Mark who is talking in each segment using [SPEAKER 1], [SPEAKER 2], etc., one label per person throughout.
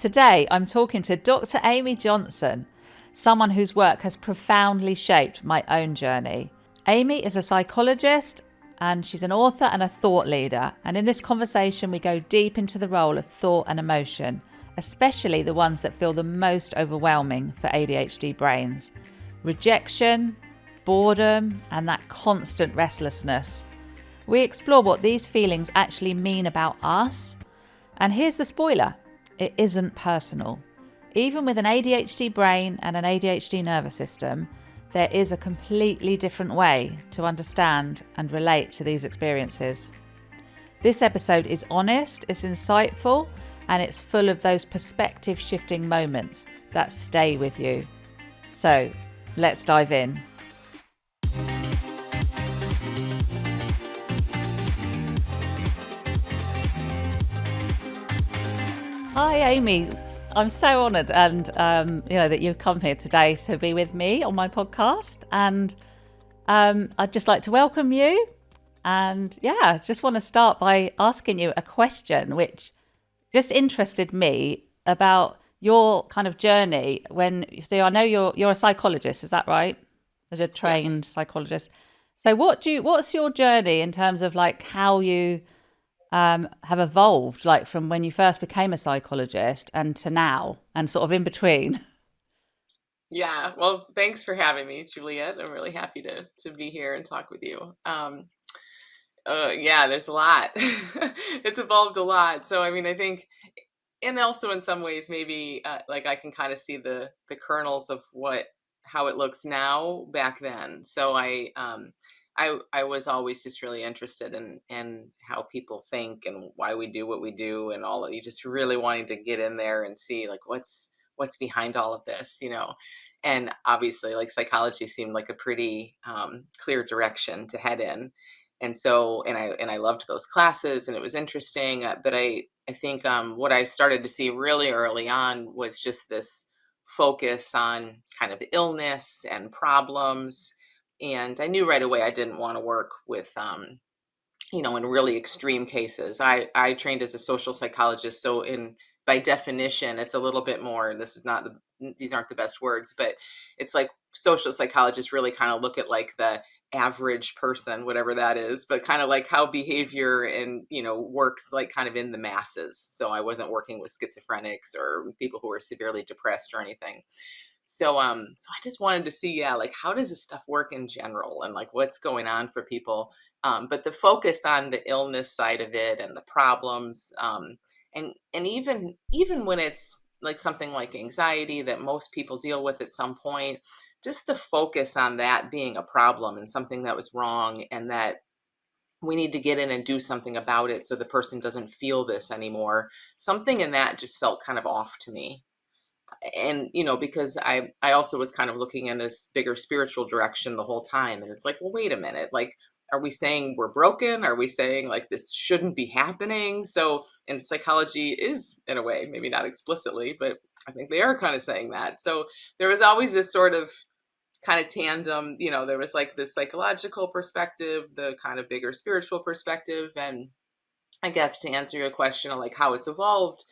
[SPEAKER 1] Today, I'm talking to Dr. Amy Johnson, someone whose work has profoundly shaped my own journey. Amy is a psychologist and she's an author and a thought leader. And in this conversation, we go deep into the role of thought and emotion, especially the ones that feel the most overwhelming for ADHD brains. Rejection, boredom, and that constant restlessness. We explore what these feelings actually mean about us. And here's the spoiler. It isn't personal. Even with an ADHD brain and an ADHD nervous system, there is a completely different way to understand and relate to these experiences. This episode is honest, it's insightful, and it's full of those perspective-shifting moments that stay with you. So, let's dive in. Hi, Amy. I'm so honoured and that you've come here today to be with me on my podcast. And I'd just like to welcome you. And I just want to start by asking you a question which just interested me about your kind of journey. So I know you're a psychologist, is that right? As a trained psychologist. So what's your journey in terms of like how you have evolved, like from when you first became a psychologist and to now, and sort of in between?
[SPEAKER 2] Yeah, well, thanks for having me, Juliet. I'm really happy to be here and talk with you. There's a lot. It's evolved a lot. So, I mean, I think, and also in some ways, maybe like I can kind of see the kernels of how it looks now back then. So I was always just really interested in how people think and why we do what we do and all of you, just really wanting to get in there and see like what's behind all of this, and obviously like psychology seemed like a pretty clear direction to head in. And so and I loved those classes and it was interesting, but I think what I started to see really early on was just this focus on kind of illness and problems. And I knew right away I didn't want to work with, in really extreme cases. I trained as a social psychologist, so by definition, it's a little bit more. These aren't the best words, but it's like social psychologists really kind of look at like the average person, whatever that is, but kind of like how behavior and works like kind of in the masses. So I wasn't working with schizophrenics or people who are severely depressed or anything. So I just wanted to see, like how does this stuff work in general and like what's going on for people. But the focus on the illness side of it and the problems, and even when it's like something like anxiety that most people deal with at some point, just the focus on that being a problem and something that was wrong and that we need to get in and do something about it so the person doesn't feel this anymore. Something in that just felt kind of off to me. And because I also was kind of looking in this bigger spiritual direction the whole time, and it's like, well, wait a minute, like, are we saying we're broken? Are we saying like this shouldn't be happening? So, and psychology is in a way, maybe not explicitly, but I think they are kind of saying that. So there was always this sort of kind of tandem. There was like this psychological perspective, the kind of bigger spiritual perspective. And I guess to answer your question on like how it's evolved,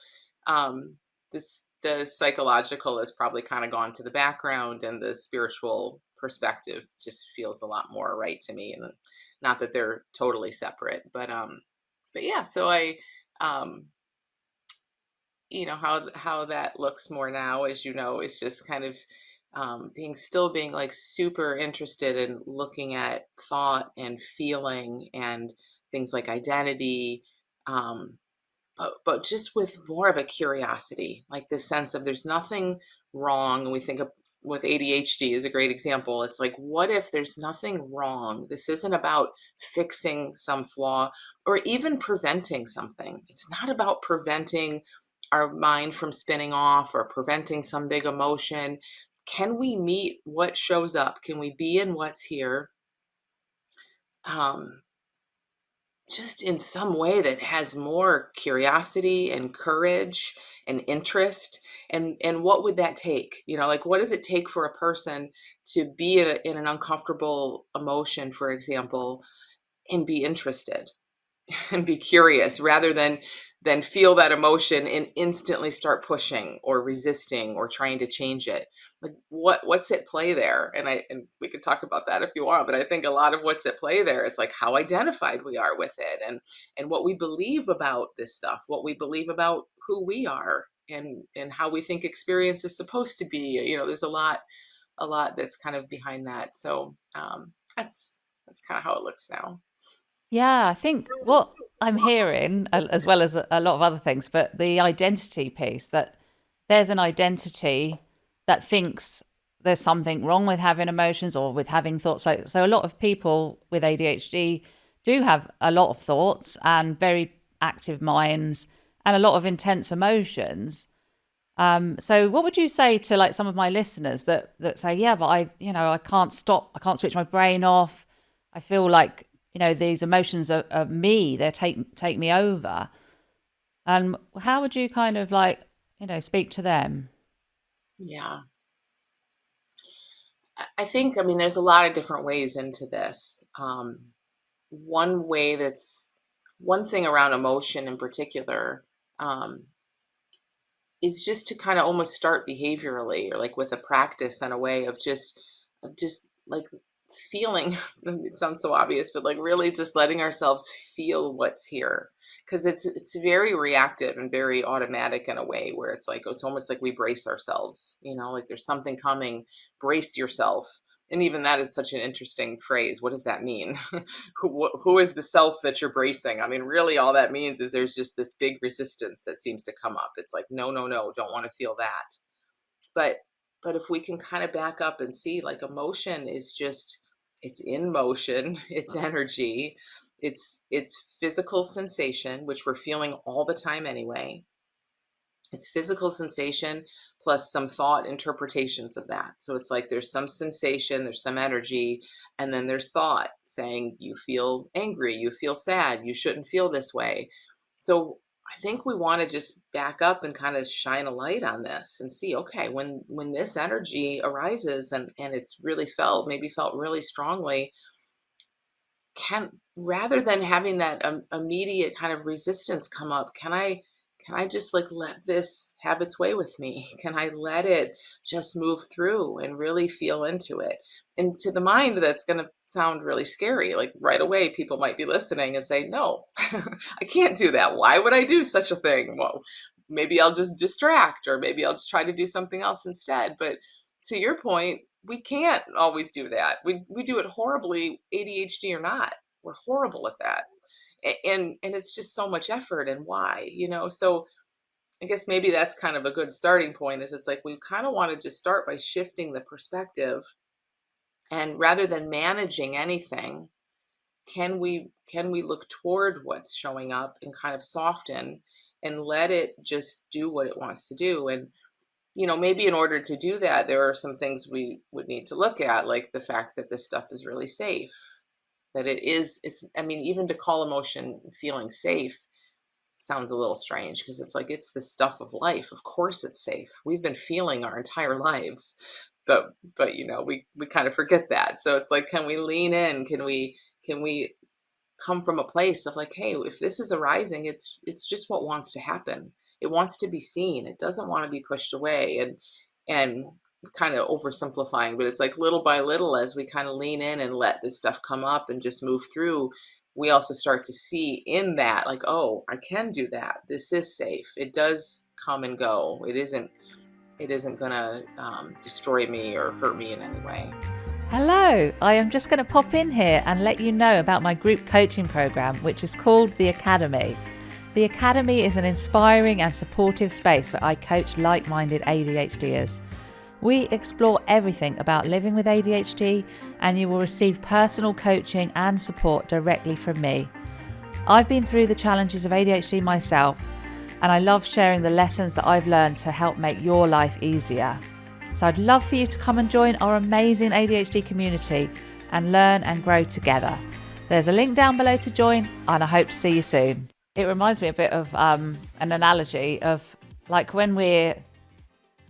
[SPEAKER 2] the psychological has probably kind of gone to the background, and the spiritual perspective just feels a lot more right to me. And not that they're totally separate, but yeah. So um, how that looks more now, as is just kind of being like super interested in looking at thought and feeling and things like identity. But just with more of a curiosity, like this sense of there's nothing wrong. And we think of with ADHD is a great example. It's like, what if there's nothing wrong? This isn't about fixing some flaw or even preventing something. It's not about preventing our mind from spinning off or preventing some big emotion. Can we meet what shows up? Can we be in what's here? Um, just in some way that has more curiosity and courage and interest. And what would that take? Like what does it take for a person to be in an uncomfortable emotion, for example, and be interested and be curious rather than than feel that emotion and instantly start pushing or resisting or trying to change it. Like what's at play there? And we could talk about that if you want, but I think a lot of what's at play there is like how identified we are with it, and what we believe about this stuff, what we believe about who we are, and how we think experience is supposed to be. There's a lot that's kind of behind that. So that's kind of how it looks now.
[SPEAKER 1] Yeah, I think what I'm hearing, as well as a lot of other things, but the identity piece, that there's an identity that thinks there's something wrong with having emotions or with having thoughts. So a lot of people with ADHD do have a lot of thoughts and very active minds and a lot of intense emotions. So what would you say to like some of my listeners that say, yeah, but I can't stop, I can't switch my brain off. I feel like, these emotions are me, they take me over. And how would you kind of like, speak to them?
[SPEAKER 2] Yeah. I think, I mean, there's a lot of different ways into this. One way that's one thing around emotion in particular, um, is just to kind of almost start behaviorally, or like with a practice and a way of just like feeling. It sounds so obvious, but like really just letting ourselves feel what's here, because it's very reactive and very automatic in a way where it's almost like we brace ourselves, like there's something coming, brace yourself. And even that is such an interesting phrase. What does that mean? Who is the self that you're bracing? I mean, really, all that means is there's just this big resistance that seems to come up. It's like, no, no, no, don't want to feel that. But if we can kind of back up and see, like, emotion is just, it's in motion, it's energy, it's physical sensation, which we're feeling all the time anyway. It's physical sensation plus some thought interpretations of that. So it's like there's some sensation, there's some energy, and then there's thought saying you feel angry, you feel sad, you shouldn't feel this way. So I think we want to just back up and kind of shine a light on this and see, okay, when this energy arises and it's really maybe felt really strongly, can rather than having that immediate kind of resistance come up, can I just like let this have its way with me? Can I let it just move through and really feel into it? And to the mind, that's going to sound really scary. Like right away, people might be listening and say, no, I can't do that. Why would I do such a thing? Well, maybe I'll just distract, or maybe I'll just try to do something else instead. But to your point, we can't always do that. We do it horribly, ADHD or not. We're horrible at that. And it's just so much effort, and why? So I guess maybe that's kind of a good starting point, is it's like we kind of want to just start by shifting the perspective, and rather than managing anything, can we look toward what's showing up and kind of soften and let it just do what it wants to do. And maybe in order to do that, there are some things we would need to look at, like the fact that this stuff is really safe, that I mean, even to call emotion feeling safe sounds a little strange, because it's like it's the stuff of life. Of course it's safe. We've been feeling our entire lives. But we kind of forget that. So it's like, can we lean in? Can we come from a place of like, hey, if this is arising, it's just what wants to happen. It wants to be seen. It doesn't want to be pushed away. And kind of oversimplifying, but it's like little by little, as we kind of lean in and let this stuff come up and just move through, we also start to see in that, like, oh, I can do that. This is safe. It does come and go. It isn't gonna destroy me or hurt me in any way.
[SPEAKER 1] Hello, I am just going to pop in here and let you know about my group coaching program, which is called The Academy. The Academy is an inspiring and supportive space where I coach like-minded ADHDers. We explore everything about living with ADHD, and you will receive personal coaching and support directly from me. I've been through the challenges of ADHD myself, and I love sharing the lessons that I've learned to help make your life easier. So I'd love for you to come and join our amazing ADHD community and learn and grow together. There's a link down below to join, and I hope to see you soon. It reminds me a bit of an analogy of like when we're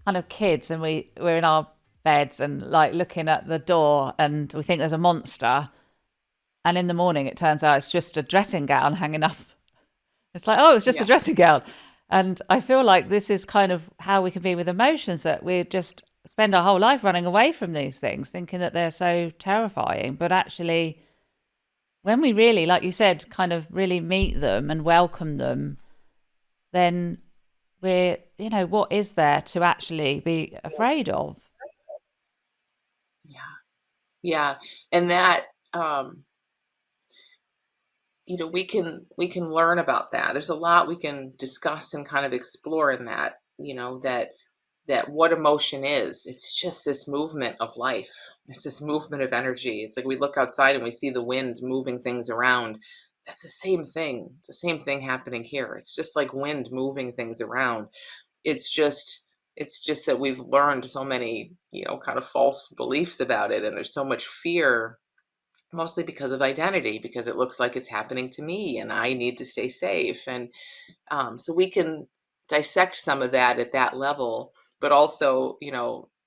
[SPEAKER 1] kind of kids and we're in our beds and like looking at the door and we think there's a monster, and in the morning it turns out it's just a dressing gown hanging up. It's like, oh, it's just a
[SPEAKER 2] Yeah.
[SPEAKER 1] dressing gown. And I feel like this is kind of how we can be with emotions, that we just spend our whole life running away from these things, thinking that they're so terrifying. But actually, when we really, like you said, kind of really meet them and welcome them, then what is there to actually be afraid of?
[SPEAKER 2] Yeah. Yeah. And that, we can learn about that. There's a lot we can discuss and kind of explore in that, that what emotion is. It's just this movement of life. It's this movement of energy. It's like we look outside and we see the wind moving things around. That's the same thing. It's the same thing happening here. It's just like wind moving things around. It's just it's just that we've learned so many, kind of false beliefs about it, and there's so much fear, mostly because of identity, because it looks like it's happening to me and I need to stay safe. And so we can dissect some of that at that level, but also,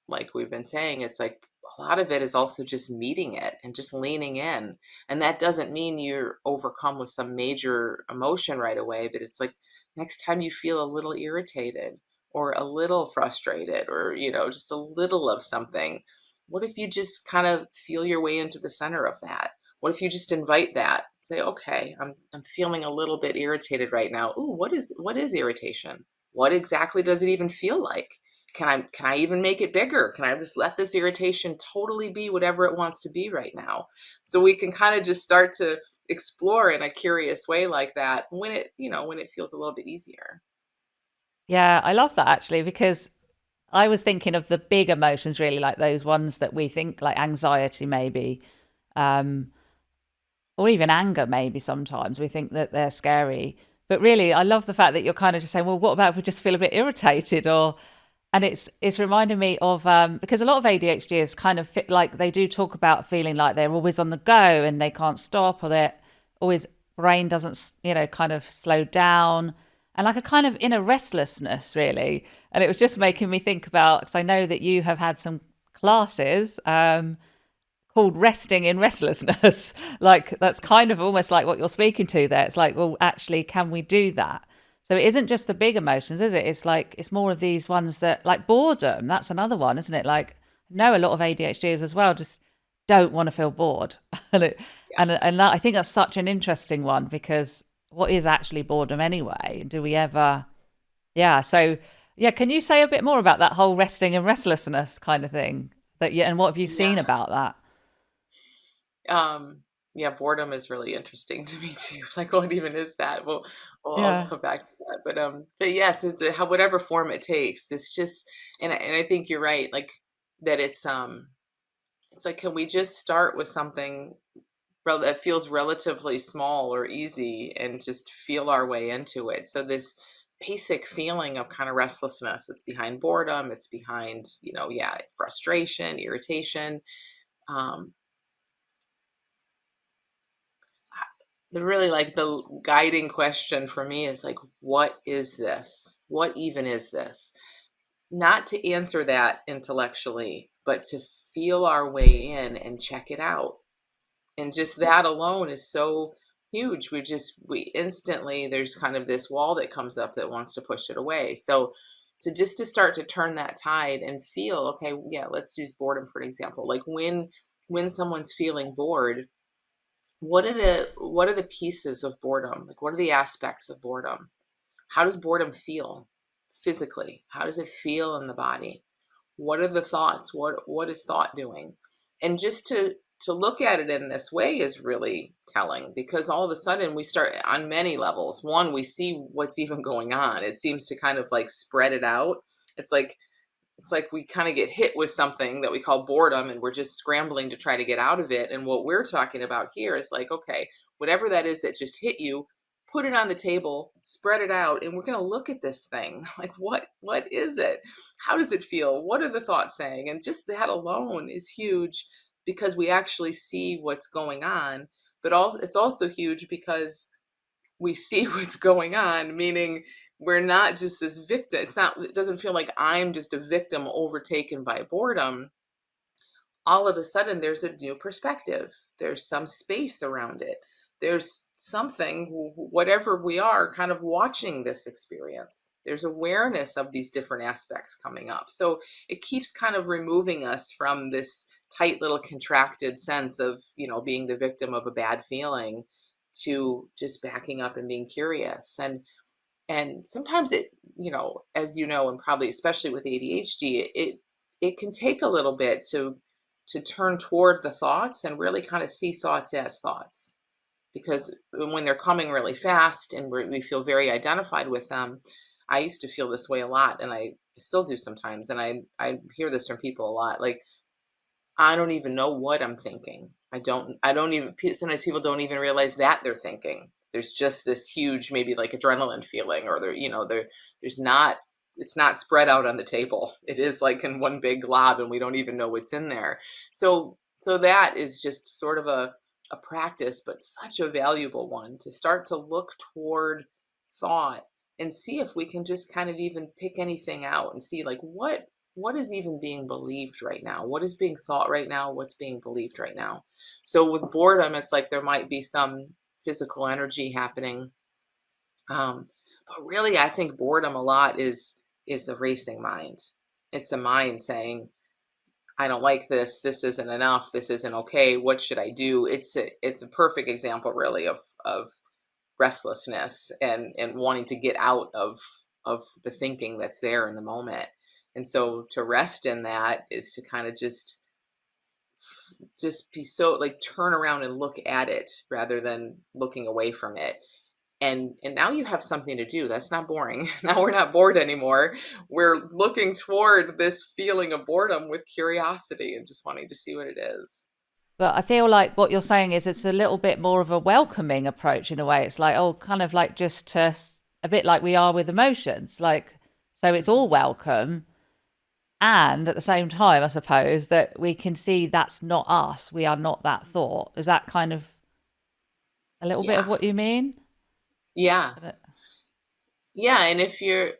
[SPEAKER 2] like we've been saying, it's like a lot of it is also just meeting it and just leaning in. And that doesn't mean you're overcome with some major emotion right away, but it's like next time you feel a little irritated or a little frustrated or, just a little of something, what if you just kind of feel your way into the center of that? What if you just invite that? Say, okay, I'm feeling a little bit irritated right now. Ooh, what is irritation? What exactly does it even feel like? Can I even make it bigger? Can I just let this irritation totally be whatever it wants to be right now? So we can kind of just start to explore in a curious way like that when it feels a little bit easier.
[SPEAKER 1] Yeah, I love that actually, because I was thinking of the big emotions, really, like those ones that we think, like anxiety, maybe, um, or even anger, maybe sometimes we think that they're scary. But really, I love the fact that you're kind of just saying, well, what about if we just feel a bit irritated? And it's reminding me of, because a lot of ADHD is kind of like they do talk about feeling like they're always on the go and they can't stop, or they're always, brain doesn't, kind of slow down, and like a kind of inner restlessness, really. And it was just making me think about, because I know that you have had some classes called resting in restlessness. Like that's kind of almost like what you're speaking to there. It's like, well, actually, can we do that? So it isn't just the big emotions, is it? It's like it's more of these ones that, like boredom. That's another one, isn't it? Like, I know a lot of ADHDers as well just don't want to feel bored, and I think that's such an interesting one, because what is actually boredom anyway? Do we ever? Yeah. So yeah, can you say a bit more about that whole resting and restlessness kind of thing, and what have you
[SPEAKER 2] Yeah.
[SPEAKER 1] seen about that?
[SPEAKER 2] Um, yeah, boredom is really interesting to me too. Like, what even is that? Well, I'll
[SPEAKER 1] Yeah.
[SPEAKER 2] come back to that. But yes, it's whatever form it takes. It's just, and I think you're right. Like that, it's like, can we just start with something that feels relatively small or easy and just feel our way into it? So this basic feeling of kind of restlessness, it's behind boredom, it's behind, yeah, frustration, irritation. Um, the guiding question for me is like, what is this? What even is this? Not to answer that intellectually, but to feel our way in and check it out. And just that alone is so huge. We instantly, there's kind of this wall that comes up that wants to push it away. So to start to turn that tide and feel, okay, yeah, let's use boredom for an example. Like when someone's feeling bored, what are the pieces of boredom? Like what are the aspects of boredom? How does boredom feel physically? How does it feel in the body? What are the thoughts? What is thought doing? And just to look at it in this way is really telling, because all of a sudden we start on many levels. One, we see what's even going on. It seems to kind of like spread it out. It's like it's like we kind of get hit with something that we call boredom and we're just scrambling to try to get out of it. And what we're talking about here is like, okay, whatever that is that just hit you, put it on the table, spread it out, and we're going to look at this thing. Like what is it? How does it feel? What are the thoughts saying? And just that alone is huge, because we actually see what's going on. But it's also huge because we see what's going on, meaning we're not just this victim. It doesn't feel like I'm just a victim overtaken by boredom. All of a sudden there's a new perspective. There's some space around it. there's something, whatever we are, kind of watching this experience. There's awareness of these different aspects coming up. So it keeps kind of removing us from this tight little contracted sense of, being the victim of a bad feeling, to just backing up and being curious. And sometimes it, as you know, and probably especially with ADHD, it can take a little bit to turn toward the thoughts and really kind of see thoughts as thoughts. Because when they're coming really fast and we feel very identified with them, I used to feel this way a lot, and I still do sometimes. And I hear this from people a lot, like, I don't even know what I'm thinking. I don't even, sometimes people don't even realize that they're thinking. There's just this huge, maybe like adrenaline feeling, or there's not, it's not spread out on the table. It is like in one big glob, and we don't even know what's in there. So that is just sort of a practice, but such a valuable one, to start to look toward thought and see if we can just kind of even pick anything out and see, like, what is even being believed right now? What is being thought right now? What's being believed right now? So with boredom, it's like there might be some physical energy happening. But really, I think boredom a lot is a racing mind. It's a mind saying, I don't like this. This isn't enough. This isn't okay. What should I do? It's a perfect example, really, of restlessness and wanting to get out of the thinking that's there in the moment. And so to rest in that is to kind of just be so, like, turn around and look at it rather than looking away from it. And now you have something to do. That's not boring. Now we're not bored anymore. We're looking toward this feeling of boredom with curiosity and just wanting to see what it is.
[SPEAKER 1] But I feel like what you're saying is it's a little bit more of a welcoming approach in a way. It's like, oh, kind of like just to, a bit like we are with emotions. Like, so it's all welcome. And at the same time, I suppose that we can see that's not us. We are not that thought. Is that kind of a little bit of
[SPEAKER 2] Yeah.
[SPEAKER 1] what you mean?
[SPEAKER 2] Yeah.
[SPEAKER 1] I don't-
[SPEAKER 2] Yeah. And if and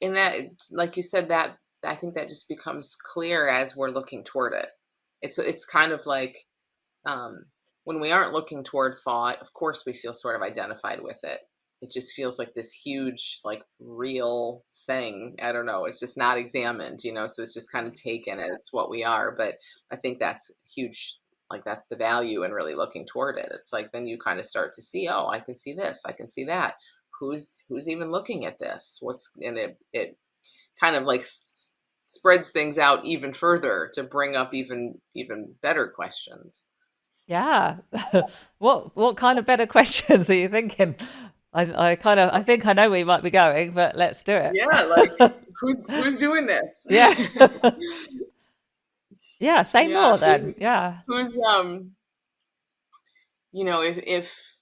[SPEAKER 2] that, like you said, that I think that just becomes clear as we're looking toward it. It's kind of like, um, when we aren't looking toward thought, of course we feel sort of identified with it. It just feels like this huge, like, real thing. I don't know. It's just not examined, so it's just kind of taken as what we are. But I think that's huge. Like, that's the value in really looking toward it. It's like, then you kind of start to see, oh, I can see this, I can see that. Who's even looking at this? What's in it? It kind of like spreads things out even further to bring up even better questions.
[SPEAKER 1] Yeah. What kind of better questions are you thinking? I think I know where you might be going, but let's do it.
[SPEAKER 2] Yeah, like, who's doing this?
[SPEAKER 1] Yeah. Yeah, say
[SPEAKER 2] Yeah,
[SPEAKER 1] more then. Yeah.
[SPEAKER 2] who's if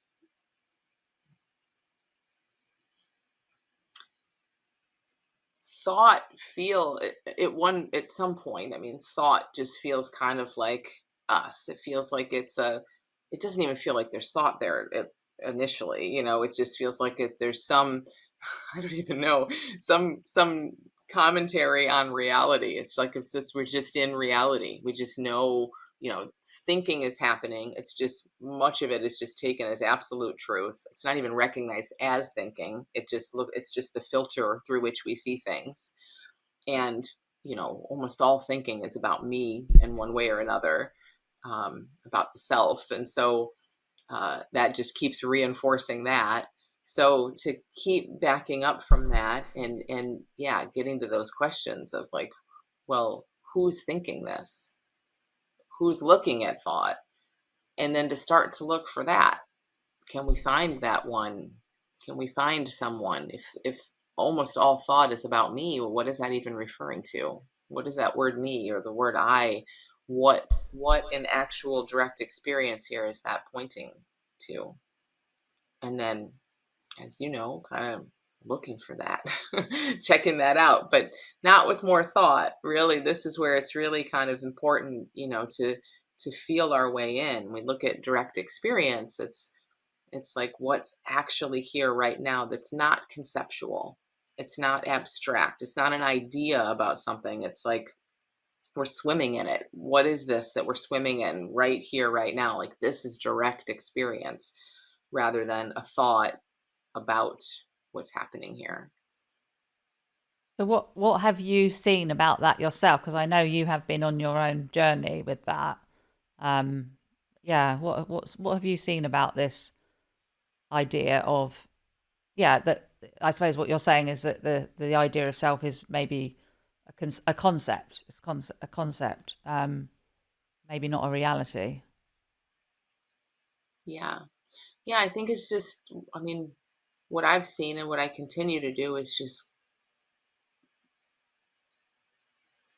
[SPEAKER 2] thought feel it one at some point, I mean, thought just feels kind of like us. It feels like it doesn't even feel like there's thought there initially, it just feels like there's some, I don't even know, some commentary on reality. It's like, it's just, we're just in reality. We just know, thinking is happening. It's just, much of it is just taken as absolute truth. It's not even recognized as thinking. It's just the filter through which we see things. And, almost all thinking is about me in one way or another, about the self. And so that just keeps reinforcing that. So to keep backing up from that, and yeah, getting to those questions of, like, well, who's thinking this? Who's looking at thought? And then to start to look for that. Can we find that one? Can we find someone? If almost all thought is about me, well, what is that even referring to? What is that word me or the word I? What an actual direct experience here is that pointing to? And then, as you know, kind of looking for that, checking that out, but not with more thought. Really, this is where it's really kind of important, to feel our way in. We look at direct experience. It's like, what's actually here right now that's not conceptual. It's not abstract. It's not an idea about something. It's like we're swimming in it. What is this that we're swimming in right here, right now? Like this is direct experience rather than a thought about what's happening here.
[SPEAKER 1] So what have you seen about that yourself? Because I know you have been on your own journey with that. Um, yeah, what have you seen about this idea of, yeah, that I suppose what you're saying is that the idea of self is maybe a concept. It's a concept, maybe not a reality.
[SPEAKER 2] Yeah. Yeah, I think it's just, I mean, what I've seen and what I continue to do is just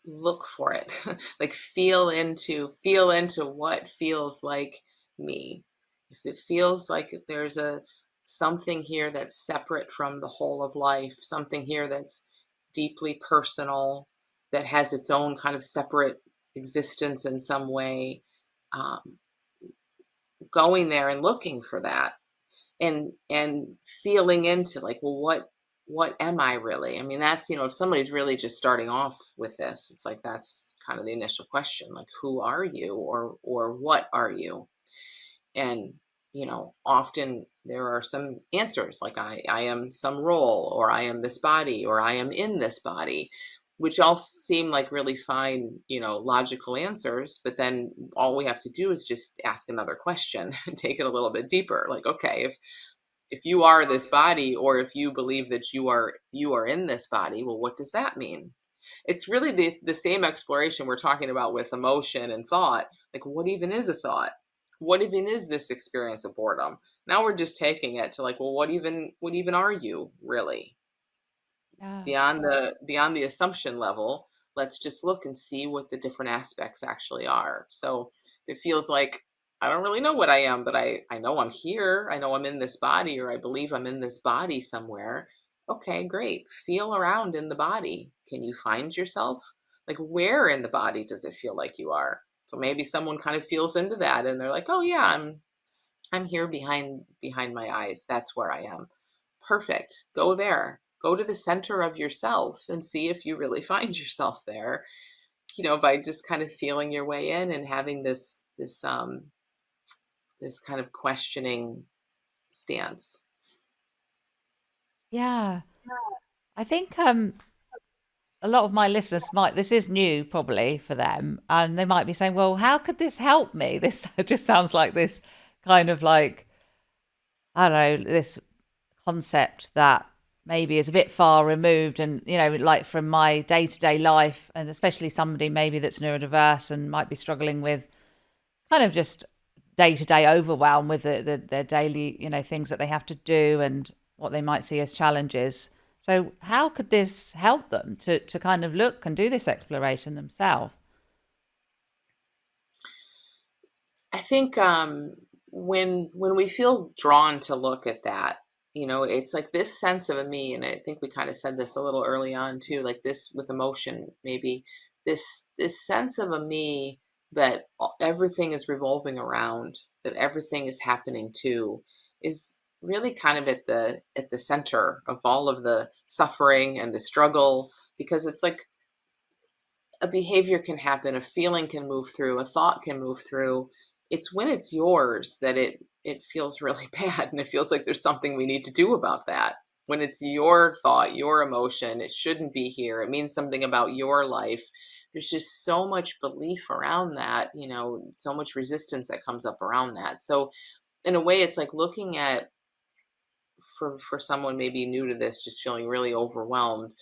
[SPEAKER 2] look for it. Like feel into what feels like me. If it feels like there's a something here that's separate from the whole of life, something here that's deeply personal, that has its own kind of separate existence in some way, um, going there and looking for that, and feeling into like, well, what am I really? I mean, that's, if somebody's really just starting off with this, it's like that's kind of the initial question, like, who are you, or what are you? And often there are some answers like I am some role, or I am this body, or I am in this body, which all seem like really fine, logical answers. But then all we have to do is just ask another question and take it a little bit deeper. Like, okay, if you are this body, or if you believe that you are in this body, well, what does that mean? It's really the same exploration we're talking about with emotion and thought. Like, what even is a thought? What even is this experience of boredom? Now we're just taking it to like, well, what even are you really?
[SPEAKER 1] Yeah.
[SPEAKER 2] Beyond the assumption level, let's just look and see what the different aspects actually are. So it feels like I don't really know what I am, but I know I'm here. I know I'm in this body, or I believe I'm in this body somewhere. Okay, great. Feel around in the body. Can you find yourself? Like, where in the body does it feel like you are? So maybe someone kind of feels into that and they're like, oh yeah, I'm here behind my eyes. That's where I am. Perfect. Go there. Go to the center of yourself and see if you really find yourself there, by just kind of feeling your way in and having this kind of questioning stance.
[SPEAKER 1] Yeah. I think a lot of my listeners might, this is new probably for them, and they might be saying, well, how could this help me? This just sounds like this kind of like, I don't know, this concept that maybe is a bit far removed and, like from my day to day life, and especially somebody maybe that's neurodiverse and might be struggling with kind of just day to day overwhelm with their daily, things that they have to do and what they might see as challenges. So, how could this help them to kind of look and do this exploration themselves?
[SPEAKER 2] I think when we feel drawn to look at that, it's like this sense of a me, and I think we kind of said this a little early on too, like this with emotion, maybe this sense of a me that everything is revolving around, that everything is happening to, is really kind of at the center of all of the suffering and the struggle, because it's like a behavior can happen, a feeling can move through, a thought can move through. It's when it's yours that it feels really bad, and it feels like there's something we need to do about that. When it's your thought, your emotion, it shouldn't be here. It means something about your life. There's just so much belief around that, so much resistance that comes up around that. So in a way, it's like looking at, for someone maybe new to this, just feeling really overwhelmed,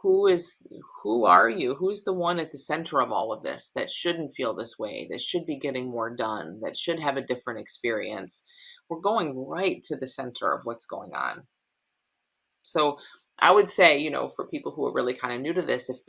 [SPEAKER 2] who is who are you, who's the one at the center of all of this that shouldn't feel this way, that should be getting more done, that should have a different experience. We're going right to the center of what's going on. So I would say, for people who are really kind of new to this, if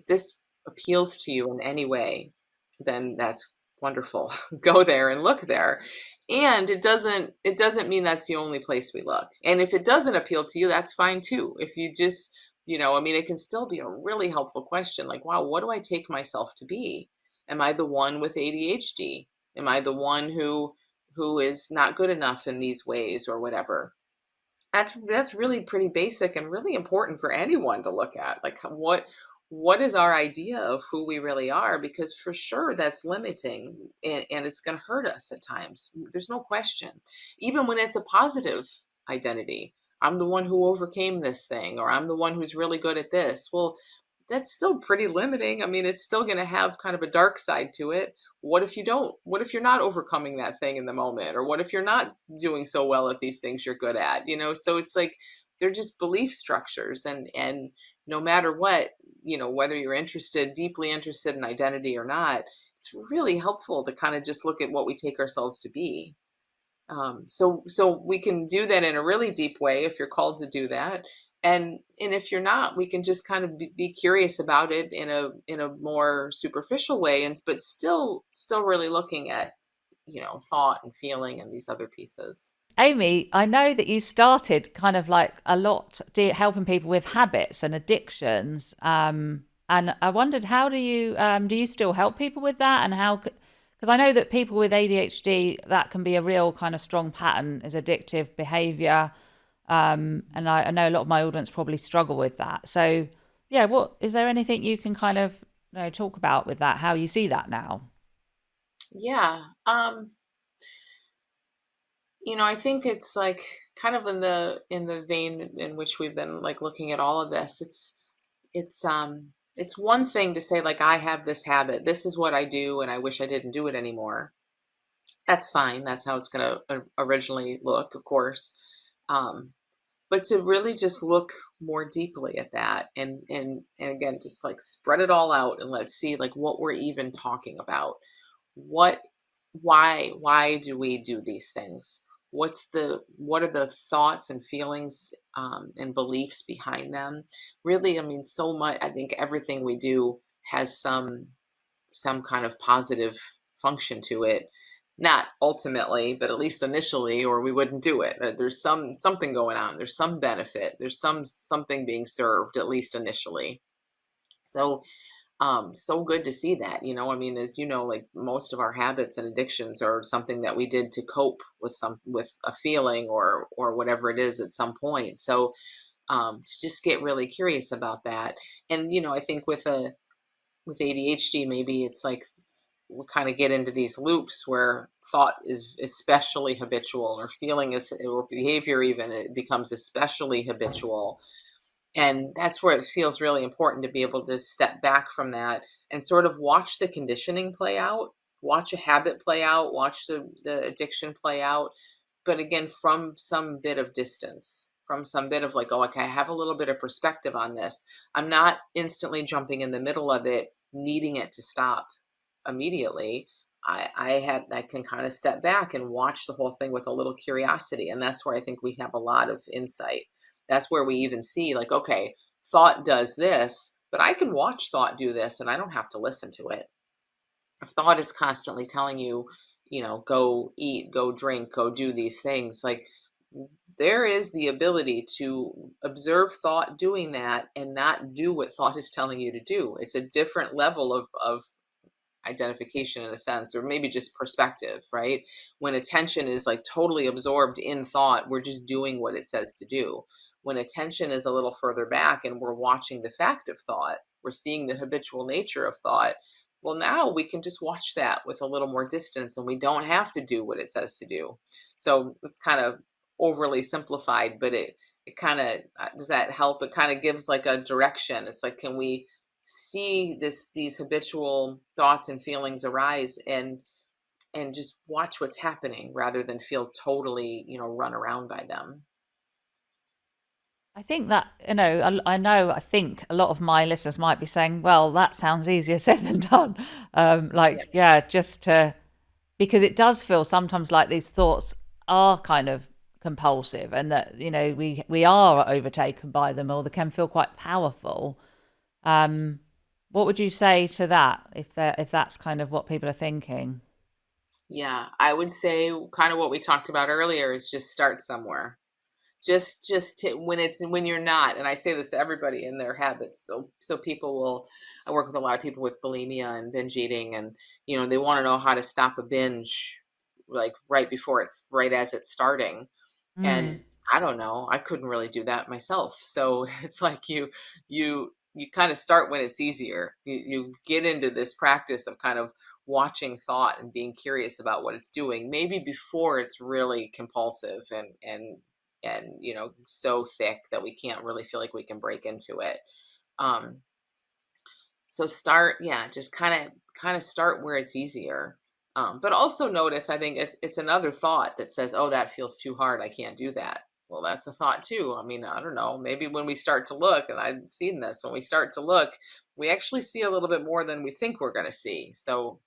[SPEAKER 2] this appeals to you in any way, then that's wonderful. Go there and look there. And it doesn't mean that's the only place we look. And if it doesn't appeal to you, that's fine too. If you just, I mean, it can still be a really helpful question, like, wow, what do I take myself to be? Am I the one with ADHD? Am I the one who is not good enough in these ways, or whatever? That's really pretty basic and really important for anyone to look at. Like, what is our idea of who we really are? Because for sure that's limiting, and it's going to hurt us at times. There's no question. Even when it's a positive identity, I'm the one who overcame this thing, or I'm the one who's really good at this. Well, that's still pretty limiting. I mean, it's still going to have kind of a dark side to it. What if you don't? What if you're not overcoming that thing in the moment? Or what if you're not doing so well at these things you're good at? So it's like they're just belief structures, and no matter what, whether you're deeply interested in identity or not, it's really helpful to kind of just look at what we take ourselves to be. So we can do that in a really deep way if you're called to do that, and if you're not, we can just kind of be curious about it in a more superficial way, and but still really looking at thought and feeling and these other pieces.
[SPEAKER 1] Amy, I know that you started kind of like a lot helping people with habits and addictions. And I wondered, how do you still help people with that? And how, because I know that people with ADHD, that can be a real kind of strong pattern, is addictive behavior. And I know a lot of my audience probably struggle with that. So, yeah, what is there anything you can kind of talk about with that? How you see that now?
[SPEAKER 2] Yeah. I think it's like kind of in the vein in which we've been like looking at all of this. It's one thing to say like I have this habit. This is what I do and I wish I didn't do it anymore. That's fine. That's how it's going to originally look, of course. Um but to really just look more deeply at that, and again just like spread it all out, and let's see like what we're even talking about. What why do we do these things? What are the thoughts and feelings, and beliefs behind them? Really, I mean, so much. I think everything we do has some kind of positive function to it. Not ultimately, but at least initially, or we wouldn't do it. There's something going on. There's some benefit. There's something being served, at least initially. So so good to see that. I mean, as you know, like most of our habits and addictions are something that we did to cope with a feeling, or whatever it is at some point. So to just get really curious about that. And I think with ADHD, maybe it's like we kind of get into these loops where thought is especially habitual, or feeling is, or behavior even, it becomes especially habitual. And that's where it feels really important to be able to step back from that and sort of watch the conditioning play out, watch a habit play out, watch the addiction play out. But again, from some bit of distance, from some bit of like, oh, okay, I have a little bit of perspective on this. I'm not instantly jumping in the middle of it, needing it to stop immediately. I can kind of step back and watch the whole thing with a little curiosity, and that's where I think we have a lot of insight. That's where we even see like, okay, thought does this, but I can watch thought do this, and I don't have to listen to it. If thought is constantly telling you, go eat, go drink, go do these things, like there is the ability to observe thought doing that and not do what thought is telling you to do. It's a different level of identification in a sense, or maybe just perspective, right? When attention is like totally absorbed in thought, we're just doing what it says to do. When attention is a little further back and we're watching the fact of thought, we're seeing the habitual nature of thought. Well, now we can just watch that with a little more distance, and we don't have to do what it says to do. So it's kind of overly simplified, but it kind of does that help? It kind of gives like a direction. It's like, can we see these habitual thoughts and feelings arise, and just watch what's happening rather than feel totally run around by them.
[SPEAKER 1] I think that, I think a lot of my listeners might be saying, well, that sounds easier said than done.
[SPEAKER 2] Yeah.
[SPEAKER 1] Yeah, because it does feel sometimes like these thoughts are kind of compulsive, and that, we are overtaken by them, or they can feel quite powerful. Um, what would you say to that, if that's kind of what people are thinking?
[SPEAKER 2] Yeah, I would say kind of what we talked about earlier is just start somewhere. When you're not, and I say this to everybody in their habits, so people will, I work with a lot of people with bulimia and binge eating, and they want to know how to stop a binge like right as it's starting.
[SPEAKER 1] Mm.
[SPEAKER 2] And I don't know, I couldn't really do that myself. So it's like you you kind of start when it's easier. You get into this practice of kind of watching thought and being curious about what it's doing, maybe before it's really compulsive and so thick that we can't really feel like we can break into it. Um, so start, yeah, just kind of start where it's easier. But also notice, I think it's another thought that says, "Oh, that feels too hard. I can't do that." Well, that's a thought too. I mean, I don't know. Maybe when we start to look, and I've seen this, when we start to look, we actually see a little bit more than we think we're going to see. So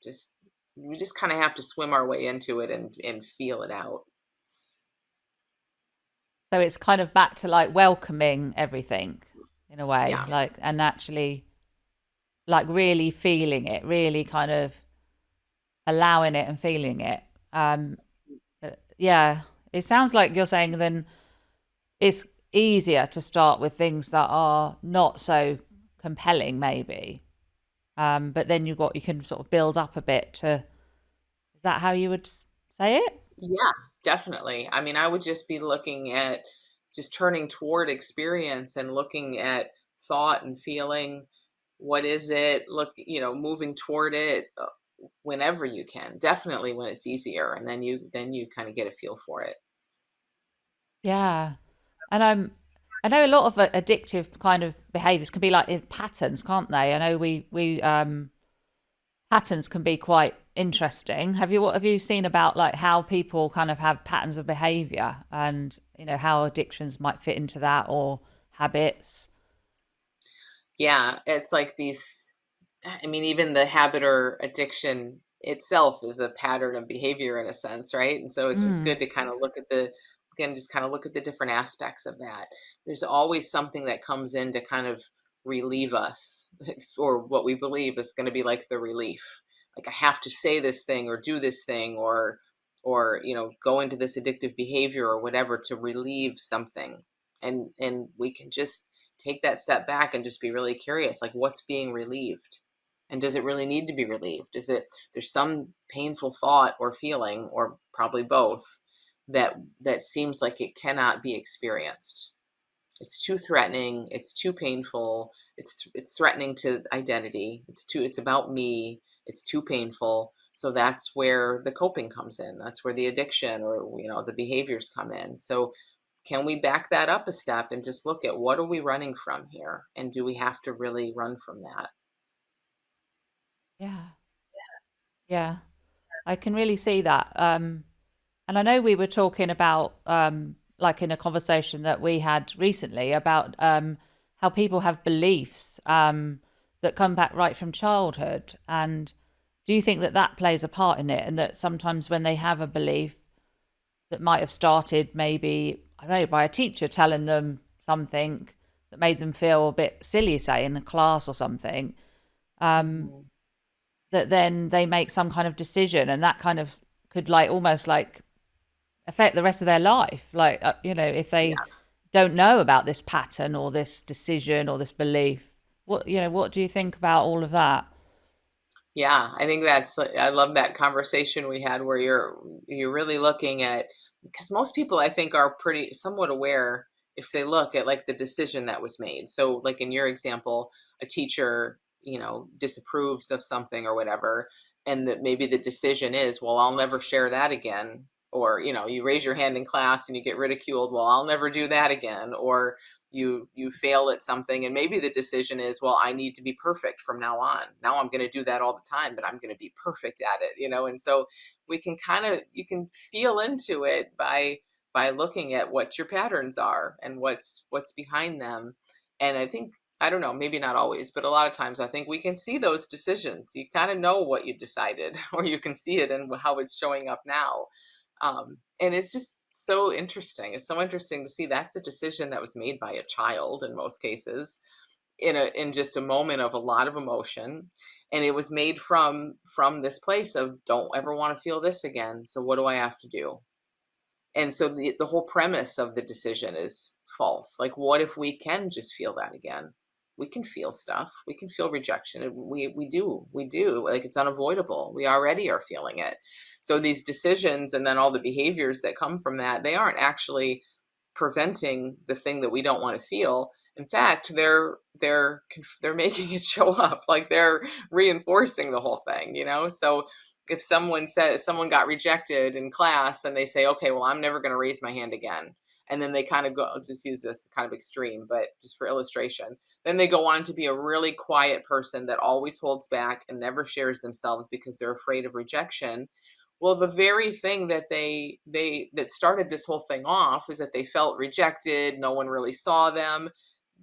[SPEAKER 2] just we just kind of have to swim our way into it and feel it out.
[SPEAKER 1] So it's kind of back to like welcoming everything in a way,
[SPEAKER 2] Yeah.
[SPEAKER 1] like, and actually like really feeling it, really kind of allowing it and feeling it. Yeah, it sounds like you're saying then it's easier to start with things that are not so compelling, maybe. But then you can sort of build up a bit to. Is that how you would say it?
[SPEAKER 2] Yeah, definitely. I mean, I would just be looking at just turning toward experience and looking at thought and feeling. What is it? Look, moving toward it whenever you can. Definitely when it's easier, and then you kind of get a feel for it.
[SPEAKER 1] Yeah, and I know a lot of addictive kind of behaviors can be like in patterns, can't they? I know we patterns can be quite interesting. What have you seen about like how people kind of have patterns of behavior and how addictions might fit into that or habits?
[SPEAKER 2] Yeah, it's like these. I mean, even the habit or addiction itself is a pattern of behavior in a sense, right? And so it's just
[SPEAKER 1] Mm,
[SPEAKER 2] good to kind of just kind of look at the different aspects of that. There's always something that comes in to kind of relieve us or what we believe is going to be like the relief. Like I have to say this thing or do this thing or go into this addictive behavior or whatever to relieve something. And we can just take that step back and just be really curious, like what's being relieved, and does it really need to be relieved? Is it there's some painful thought or feeling, or probably both, that seems like it cannot be experienced. It's too threatening, it's too painful, it's threatening to identity, it's about me, it's too painful. So that's where the coping comes in. That's where the addiction or the behaviors come in. So can we back that up a step and just look at what are we running from here? And do we have to really run from that?
[SPEAKER 1] yeah, yeah, I can really see that. And I know we were talking about, like in a conversation that we had recently about how people have beliefs that come back right from childhood. And do you think that that plays a part in it? And that sometimes when they have a belief that might have started maybe, I don't know, by a teacher telling them something that made them feel a bit silly, say in a class or something,
[SPEAKER 2] Mhm.
[SPEAKER 1] that then they make some kind of decision and that kind of could like almost like affect the rest of their life. Like, if they don't know about this pattern or this decision or this belief, what do you think about all of that?
[SPEAKER 2] Yeah, I think I love that conversation we had where you're really looking at, because most people I think are pretty somewhat aware if they look at like the decision that was made. So like in your example, a teacher, disapproves of something or whatever, and that maybe the decision is, well, I'll never share that again. Or, you raise your hand in class and you get ridiculed, well, I'll never do that again. Or you fail at something and maybe the decision is, well, I need to be perfect from now on. Now I'm going to do that all the time, but I'm going to be perfect at it. And so we can you can feel into it by looking at what your patterns are and what's behind them. And I think, I don't know, maybe not always, but a lot of times I think we can see those decisions. You kind of know what you decided or you can see it and how it's showing up now. And it's just so interesting. It's so interesting to see that's a decision that was made by a child in most cases, in just a moment of a lot of emotion, and it was made from this place of don't ever want to feel this again. So what do I have to do? And so the whole premise of the decision is false. Like, what if we can just feel that again? We can feel stuff. We can feel rejection. We do. Like it's unavoidable. We already are feeling it. So these decisions and then all the behaviors that come from that, they aren't actually preventing the thing that we don't want to feel. In fact, they're making it show up, like they're reinforcing the whole thing, so if someone got rejected in class and they say, okay, well, I'm never going to raise my hand again, and then they kind of go, I'll just use this kind of extreme but just for illustration, then they go on to be a really quiet person that always holds back and never shares themselves because they're afraid of rejection. Well, the very thing that that started this whole thing off is that they felt rejected, no one really saw them.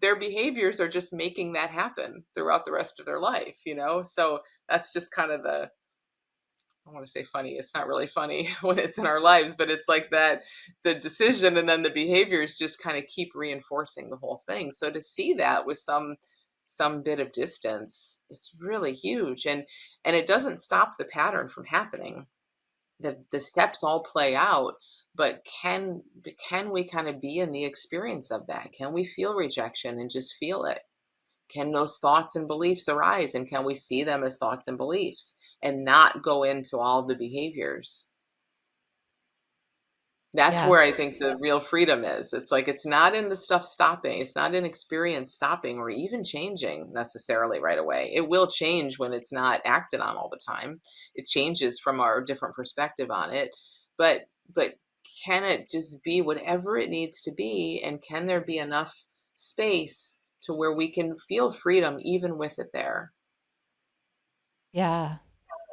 [SPEAKER 2] Their behaviors are just making that happen throughout the rest of their life. So that's just kind of I want to say funny. It's not really funny when it's in our lives, but it's like that the decision and then the behaviors just kind of keep reinforcing the whole thing. So to see that with some bit of distance, it's really huge. And it doesn't stop the pattern from happening. The steps all play out, but can we kind of be in the experience of that? Can we feel rejection and just feel it? Can those thoughts and beliefs arise, and can we see them as thoughts and beliefs and not go into all the behaviors? That's
[SPEAKER 1] Yeah.
[SPEAKER 2] where I think the real freedom is. It's like it's not in the stuff stopping. It's not in experience stopping or even changing necessarily right away. It will change when it's not acted on all the time. It changes from our different perspective on it. But can it just be whatever it needs to be, and can there be enough space to where we can feel freedom even with it there?
[SPEAKER 1] Yeah.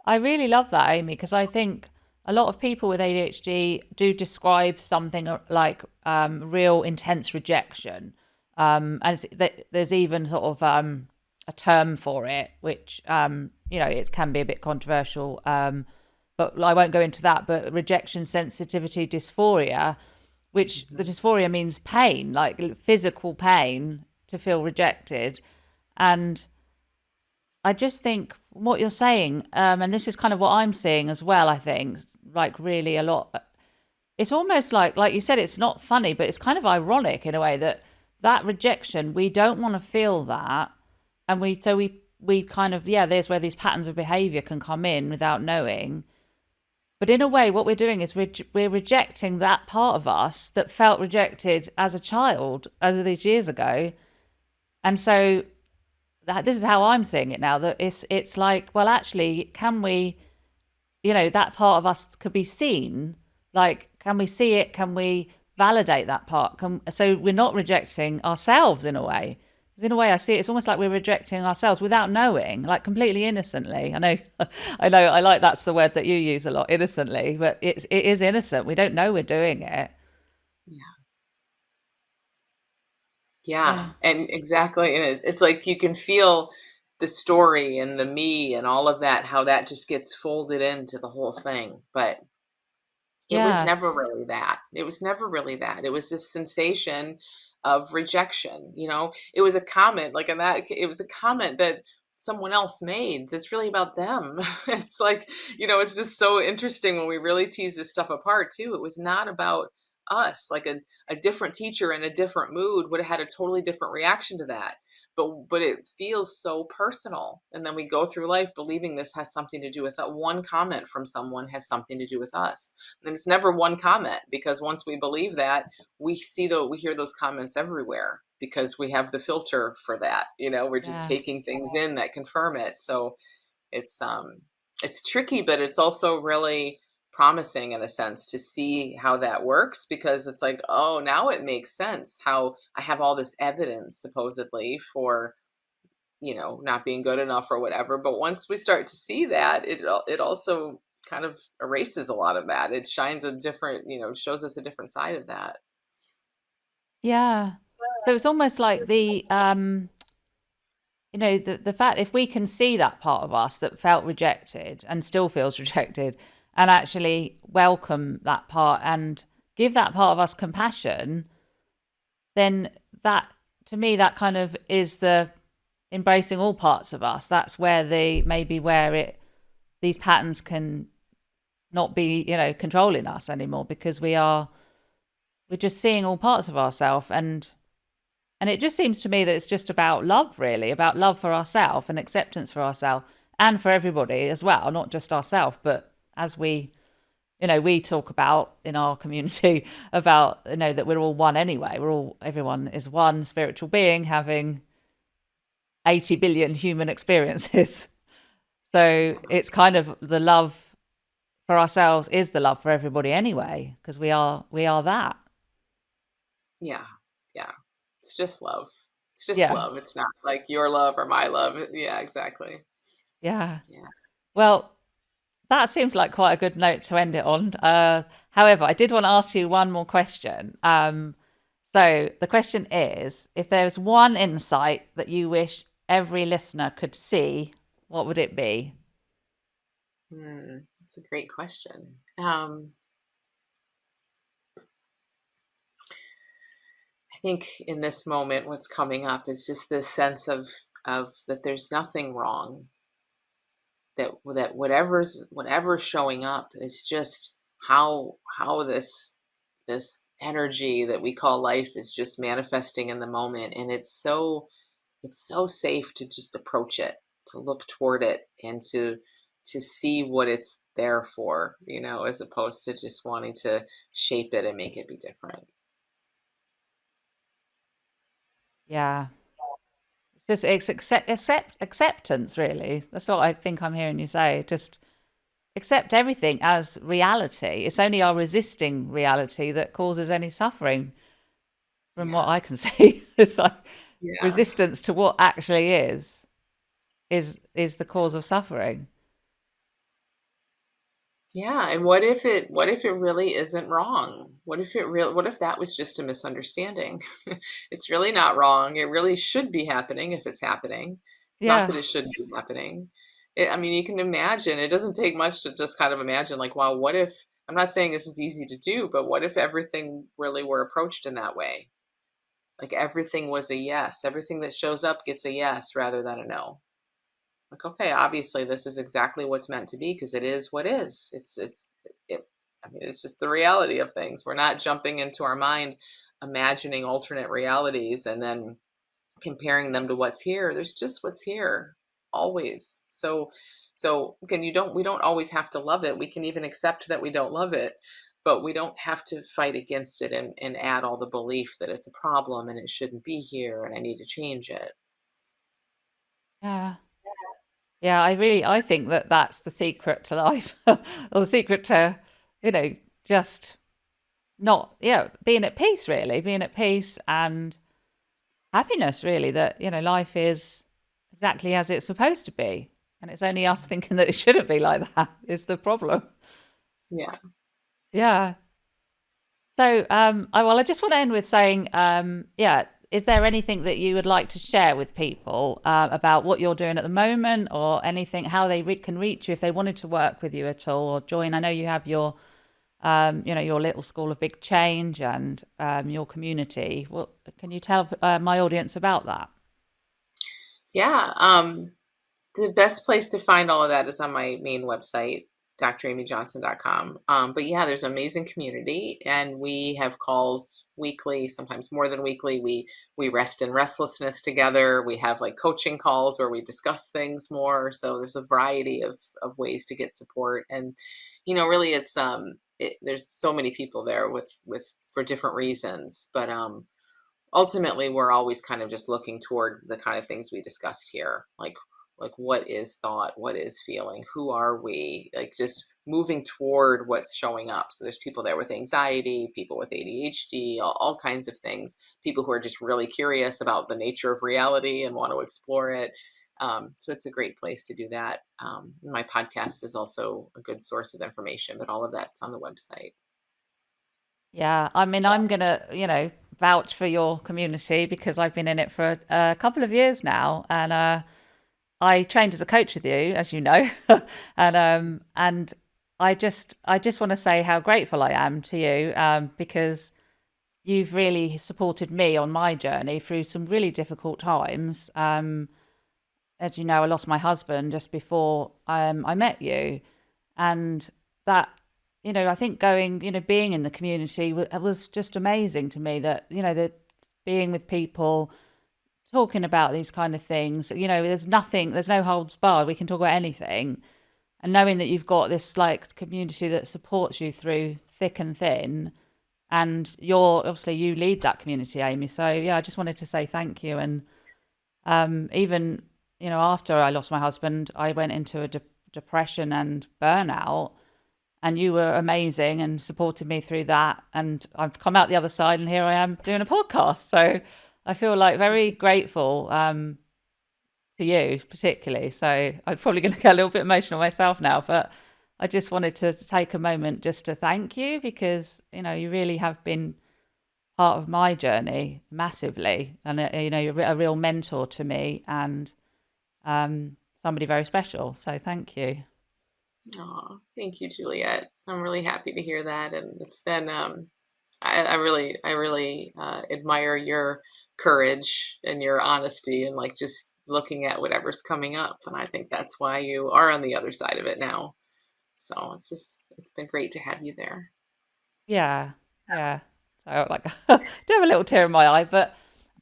[SPEAKER 1] I really love that, Amy, because I think a lot of people with ADHD do describe something like real intense rejection. There's even sort of a term for it, which, it can be a bit controversial, but I won't go into that. But rejection sensitivity dysphoria, which the dysphoria means pain, like physical pain to feel rejected. And I just think what you're saying, and this is kind of what I'm seeing as well, I think, like really a lot. It's almost like you said, it's not funny, but it's kind of ironic in a way that rejection, we don't want to feel that. And we kind of, yeah, there's where these patterns of behavior can come in without knowing. But in a way, what we're doing is we're rejecting that part of us that felt rejected as a child over these years ago. And so this is how I'm seeing it now, that it's like, well, actually, can we, that part of us could be seen? Like, can we see it? Can we validate that part? So we're not rejecting ourselves in a way. In a way, I see it, it's almost like we're rejecting ourselves without knowing, like completely innocently. I know, I like that's the word that you use a lot, innocently, but it is innocent. We don't know we're doing it.
[SPEAKER 2] Yeah. Yeah,
[SPEAKER 1] Yeah.
[SPEAKER 2] and exactly, and it's like you can feel the story and the me and all of that, how that just gets folded into the whole thing, but it was
[SPEAKER 1] Yeah.
[SPEAKER 2] never really that. It was never really that. It was this sensation of rejection. It was a comment, like in that, it was a comment that someone else made that's really about them. It's like, it's just so interesting when we really tease this stuff apart too. It was not about us. Like a different teacher in a different mood would have had a totally different reaction to that. But it feels so personal. And then we go through life believing this has something to do with that. One comment from someone has something to do with us. And it's never one comment, because once we believe that, we hear those comments everywhere because we have the filter for that. We're just
[SPEAKER 1] Yeah.
[SPEAKER 2] taking things in that confirm it. So it's tricky, but it's also really promising in a sense to see how that works, because it's like, oh, now it makes sense how I have all this evidence supposedly for not being good enough or whatever. But once we start to see that, it also kind of erases a lot of that. It shines a different, shows us a different side of that.
[SPEAKER 1] Yeah. So it's almost like the fact, if we can see that part of us that felt rejected and still feels rejected, and actually welcome that part and give that part of us compassion, then that, to me, that kind of is the embracing all parts of us. That's where these patterns can not be, controlling us anymore, because we're just seeing all parts of ourselves. And it just seems to me that it's just about love, really, about love for ourselves and acceptance for ourselves and for everybody as well, not just ourselves. But as we talk about in our community about, that we're all one anyway. Everyone is one spiritual being having 80 billion human experiences. So it's kind of the love for ourselves is the love for everybody anyway, because we are that.
[SPEAKER 2] Yeah. Yeah. It's just love. It's just
[SPEAKER 1] Yeah.
[SPEAKER 2] love. It's not like your love or my love. Yeah, exactly.
[SPEAKER 1] Yeah.
[SPEAKER 2] Yeah.
[SPEAKER 1] Well, that seems like quite a good note to end it on. However, I did want to ask you one more question. So the question is, if there's one insight that you wish every listener could see, what would it be?
[SPEAKER 2] That's a great question. I think in this moment, what's coming up is just this sense of that there's nothing wrong. That whatever's showing up is just how this energy that we call life is just manifesting in the moment, and it's so safe to just approach it, to look toward it, and to see what it's there for, as opposed to just wanting to shape it and make it be different.
[SPEAKER 1] Yeah, it's acceptance, really. That's what I think I'm hearing you say. Just accept everything as reality. It's only our resisting reality that causes any suffering, from what
[SPEAKER 2] Yeah.
[SPEAKER 1] I can see. It's like
[SPEAKER 2] Yeah.
[SPEAKER 1] resistance to what actually is the cause of suffering.
[SPEAKER 2] Yeah, and what if it really isn't wrong? What if that was just a misunderstanding? It's really not wrong. It really should be happening if it's happening. It's not that
[SPEAKER 1] Yeah,
[SPEAKER 2] it shouldn't be happening. I mean, you can imagine. It doesn't take much to just kind of imagine, like, wow, what if, I'm not saying this is easy to do, but what if everything really were approached in that way? Like everything was a yes. Everything that shows up gets a yes rather than a no. Like, okay, obviously this is exactly what's meant to be because it is what is. It, I mean, it's just the reality of things. We're not jumping into our mind, imagining alternate realities and then comparing them to what's here. There's just what's here always. So again, we don't always have to love it. We can even accept that we don't love it, but we don't have to fight against it and add all the belief that it's a problem and it shouldn't be here and I need to change it.
[SPEAKER 1] yeah, yeah. I think that that's the secret to life, or the secret to, you know, just not, yeah, being at peace. Really, being at peace and happiness. Really, that life is exactly as it's supposed to be, and it's only us thinking that it shouldn't be like that is the problem.
[SPEAKER 2] Yeah.
[SPEAKER 1] Yeah. So, I just want to end with saying, yeah, is there anything that you would like to share with people about what you're doing at the moment, or anything, how they can reach you if they wanted to work with you at all or join? I know you have your little school of big change and your community. What can you tell my audience about that?
[SPEAKER 2] Yeah. The best place to find all of that is on my main website, dramyjohnson.com. But yeah, there's an amazing community, and we have calls weekly, sometimes more than weekly. We rest in restlessness together. We have like coaching calls where we discuss things more. So there's a variety of ways to get support, and really, there's so many people there with for different reasons, but ultimately we're always kind of just looking toward the kind of things we discussed here, like what is thought, what is feeling, who are we, like just moving toward what's showing up. So there's people there with anxiety, people with ADHD, all kinds of things, people who are just really curious about the nature of reality and want to explore it. So it's a great place to do that. My podcast is also a good source of information, but all of that's on the website.
[SPEAKER 1] Yeah, I mean, I'm gonna, vouch for your community because I've been in it for a couple of years now, and I trained as a coach with you, as you know, and I just want to say how grateful I am to you, because you've really supported me on my journey through some really difficult times. As you know, I lost my husband just before I met you, and that, I think going, being in the community was just amazing to me. That being with people, talking about these kind of things, there's no holds barred. We can talk about anything, and knowing that you've got this like community that supports you through thick and thin, and you lead that community, Amy. So yeah, I just wanted to say thank you, and Even, after I lost my husband, I went into a depression and burnout, and you were amazing and supported me through that. And I've come out the other side, and here I am doing a podcast. So I feel like very grateful to you particularly. So I'm probably going to get a little bit emotional myself now, but I just wanted to take a moment just to thank you, because, you really have been part of my journey massively. And, you're a real mentor to me, and somebody very special. So thank you.
[SPEAKER 2] Oh, thank you, Juliet. I'm really happy to hear that. And it's been, I really admire your courage and your honesty and like just looking at whatever's coming up. And I think that's why you are on the other side of it now. So it's been great to have you there.
[SPEAKER 1] Yeah. Yeah. So like, I do have a little tear in my eye, but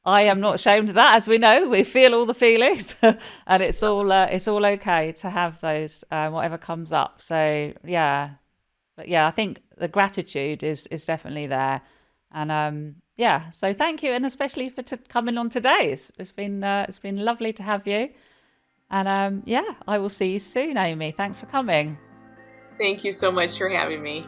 [SPEAKER 1] I am not ashamed of that. As we know, we feel all the feelings, and it's all okay to have those, whatever comes up. So yeah, but yeah, I think the gratitude is definitely there, and yeah. So thank you, and especially for coming on today. It's been lovely to have you, and yeah, I will see you soon, Amy. Thanks for coming.
[SPEAKER 2] Thank you so much for having me.